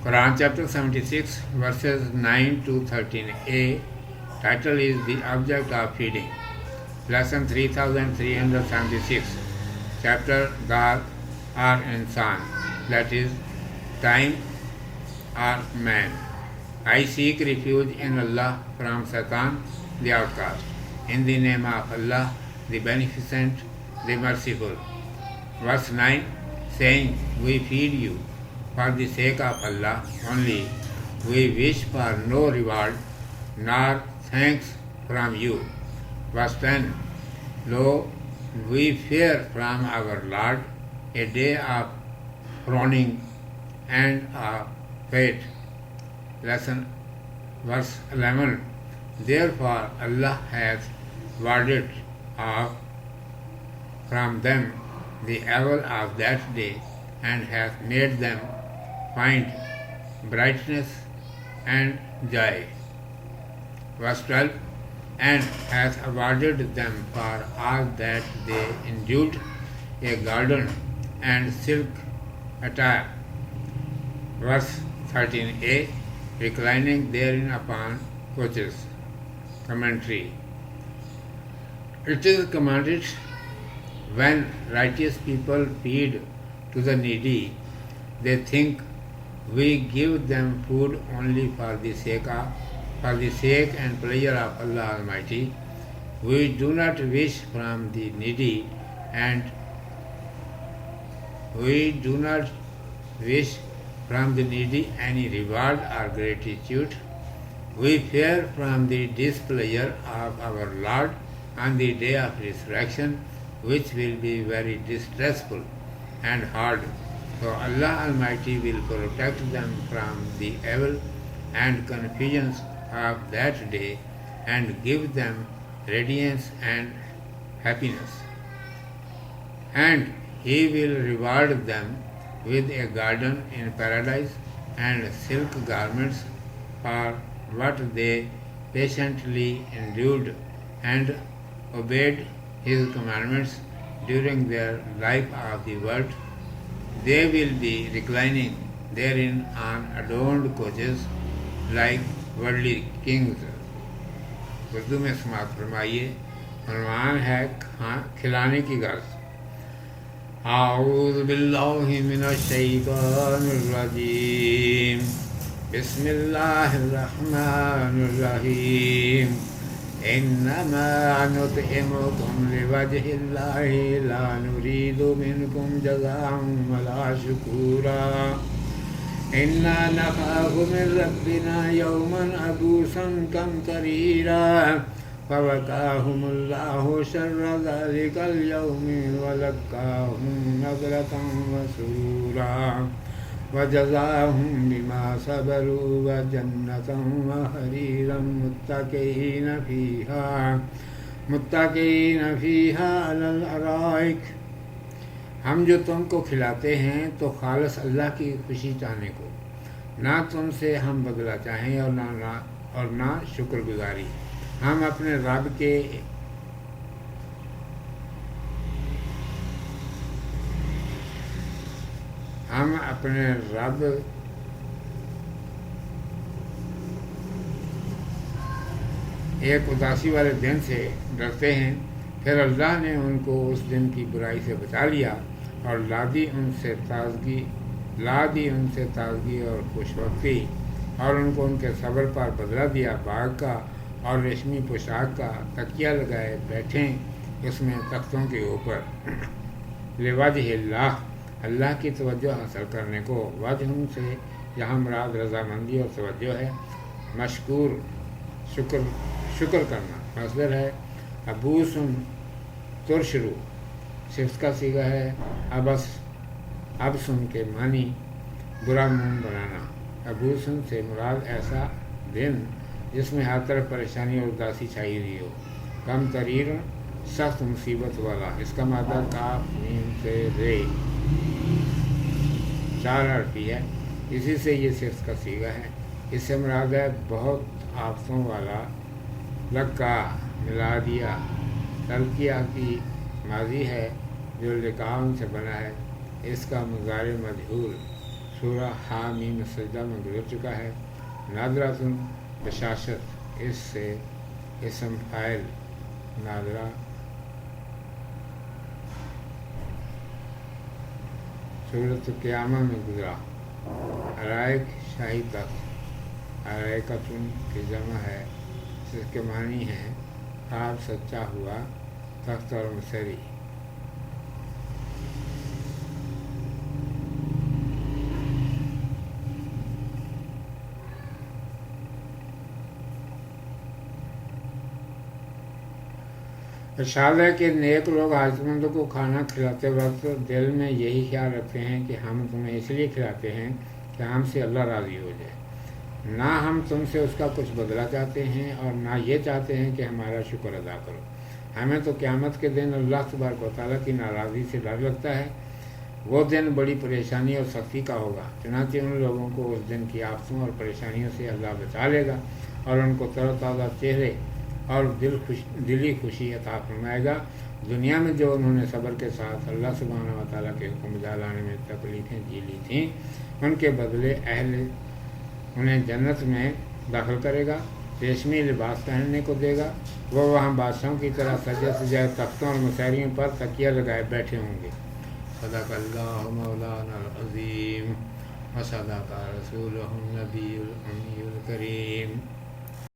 Quran chapter 76 verses 9 to 13a. Title is The Object of Feeding. Lesson 3376. Chapter Dar or Insan, that is, time or man. I seek refuge in Allah from Satan, the outcast. In the name of Allah, the Beneficent, the Merciful. Verse 9, saying, we feed you for the sake of Allah only. We wish for no reward nor thanks from you. Verse 10, lo, we fear from our Lord a day of frowning and of fate. Lesson verse 11, therefore Allah has warded off from them the evil of that day and has made them find brightness and joy. Verse 12, and has awarded them for all that they endured a garden and silk attire. Verse 13a, reclining therein upon couches. Commentary. It is commanded when righteous people feed to the needy, they think we give them food only for the sake and pleasure of Allah Almighty. We do not wish from the needy and we do not wish from the needy any reward or gratitude. We fear from the displeasure of our Lord on the day of resurrection, which will be very distressful and hard. So Allah Almighty will protect them from the evil and confusions of that day and give them radiance and happiness. And He will reward them with a garden in paradise and silk garments for what they patiently endured and obeyed His commandments during their life of the world. They will be reclining therein on adorned couches like worldly kings. Urdu میں سماعت فرمائیے. عنوان ہے کھلانے کی غرض. اعوذ باللہ من الشیطان الرجیم. بسم اللہ الرحمن الرحیم. انما نطعمکم لوجہ اللہ لا نرید منکم جزاء ولا شکورا انا نخاف من ربنا یوما عبوسا قمطریرا فوقاهم اللہ شر ذلک اليوم ولقاهم نضرة وسرورا وجزاهم بما صبروا وجنة وحريرا متكئين فيها على الأرائك. ہم جو تم کو کھلاتے ہیں تو خالص اللہ کی خوشی چاہنے کو، نہ تم سے ہم بدلہ چاہیں اور نہ شکر گزاری. ہم اپنے رب کے ایک اداسی والے دن سے ڈرتے ہیں. پھر اللہ نے ان کو اس دن کی برائی سے بچا لیا اور لا دی ان سے تازگی اور خوشبختی، اور ان کو ان کے صبر پر بدلہ دیا باغ کا اور ریشمی پوشاک کا. تکیہ لگائے بیٹھیں اس میں تختوں کے اوپر. لوجہ اللہ کی توجہ حاصل کرنے کو. وجہ سے یہاں مراد رضامندی اور توجہ ہے. مشکور شکر کرنا. مصدر ہے ابوسن ترشرو، صفت کا صیغہ ہے ابسن کے معنی برا منہ بنانا. ابوسن سے مراد ایسا دن جس میں ہر طرف پریشانی اور اداسی چھائی ہوئی ہو. کم تریر، سخت مصیبت والا. اس کا مادہ کاف میم سے رے 4 حرفی ہے. اسی سے یہ صفت کا صیغہ ہے. اس سے مراد ہے بہت آفتوں والا. لکا ملا دیا. تلقیہ کی ماضی ہے جو لقاء سے بنا ہے. اس کا مضارع مجہول سورہ حامیم سجدہ میں گزر چکا ہے۔ نادراتن بشاشت، اس سے اسم فاعل نادرہ سورۃ قیامہ میں گزرا۔ ارائک شاہی تخت، ارائکتن کی جمع ہے، جس کے معنی ہیں خواب سچا ہوا، تخت اور مسری۔ ارشاد ہے کہ نیک لوگ حاجت مندوں کو کھانا کھلاتے وقت دل میں یہی خیال رکھتے ہیں کہ ہم تمہیں اس لیے کھلاتے ہیں کہ ہم سے اللہ راضی ہو جائے، نہ ہم تم سے اس کا کچھ بدلہ چاہتے ہیں اور نہ یہ چاہتے ہیں کہ ہمارا شکر ادا کرو۔ ہمیں تو قیامت کے دن اللہ تبارک و تعالیٰ کی ناراضی سے ڈر لگتا ہے۔ وہ دن بڑی پریشانی اور سختی کا ہوگا، چنانچہ ان لوگوں کو اس دن کی آفتوں اور پریشانیوں سے اللہ بچا لے گا اور ان کو تر و تازہ چہرے اور دلی خوشی عطا فرمائے گا۔ دنیا میں جو انہوں نے صبر کے ساتھ اللہ سبحانہ و تعالیٰ کے حکم لانے میں تکلیفیں جھیلی تھیں، ان کے بدلے انہیں جنت میں داخل کرے گا، ریشمی لباس پہننے کو دے گا۔ وہ وہاں بادشاہوں کی طرح سجے سجائے تختوں اور مسہریوں پر تکیہ لگائے بیٹھے ہوں گے۔ صدق اللہ مولانا العظیم و صدق رسولہ النبی الامی الکریم۔